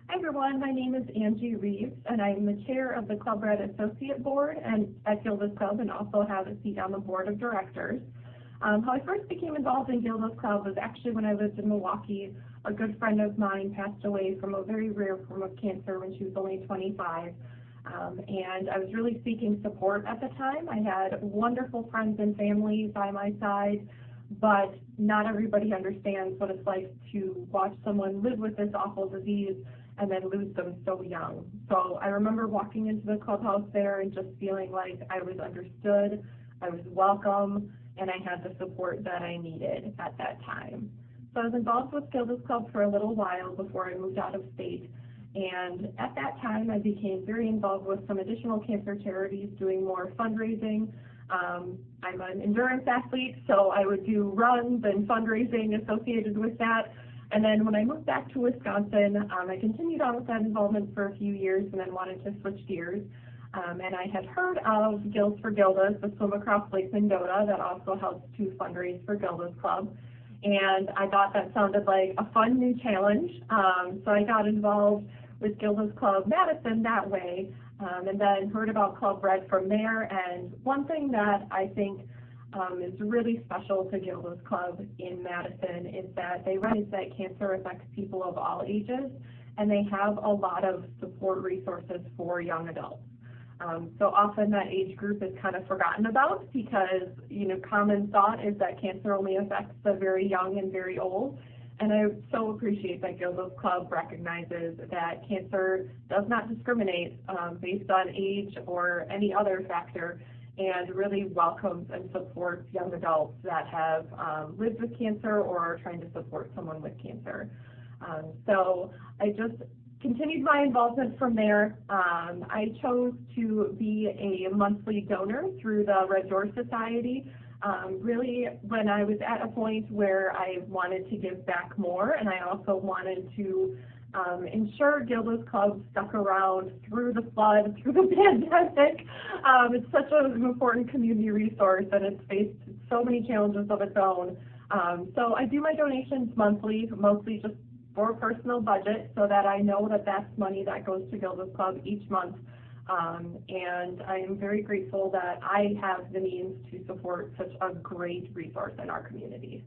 Hi everyone, my name is Angie Rieves and I'm the chair of the Club Red Associate Board and at Gilda's Club and also have a seat on the board of directors. How I first became involved in Gilda's Club was actually when I lived in Milwaukee. A good friend of mine passed away from a very rare form of cancer when she was only 25. And I was really seeking support at the time. I had wonderful friends and family by my side, but not everybody understands what it's like to watch someone live with this awful disease and then lose them so young. So I remember walking into the clubhouse there and just feeling like I was understood, I was welcome, and I had the support that I needed at that time. So I was involved with Gilda's Club for a little while before I moved out of state. And at that time, I became very involved with some additional cancer charities, doing more fundraising. I'm an endurance athlete, so I would do runs and fundraising associated with that. And then when I moved back to Wisconsin, I continued on with that involvement for a few years and then wanted to switch gears. And I had heard of Gills for Gildas, the swim across Lake Mendota that also helps to fundraise for Gilda's Club. And I thought that sounded like a fun new challenge. So I got involved with Gilda's Club Madison that way, and then heard about Club Red from there. And one thing that I think is really special to Gilda's Club in Madison is that they recognize that cancer affects people of all ages, and they have a lot of support resources for young adults. So often that age group is kind of forgotten about because, common thought is that cancer only affects the very young and very old. And I so appreciate that Gilda's Club recognizes that cancer does not discriminate based on age or any other factor, and really welcomes and supports young adults that have lived with cancer or are trying to support someone with cancer. So I just continued my involvement from there. I chose to be a monthly donor through the Red Door Society. Really, when I was at a point where I wanted to give back more, and I also wanted to ensure Gilda's Club stuck around through the flood, through the pandemic. It's such an important community resource, and it's faced so many challenges of its own. So I do my donations monthly, mostly just for personal budget, so that I know that that's money that goes to Gilda's Club each month. And I am very grateful that I have the means to support such a great resource in our community.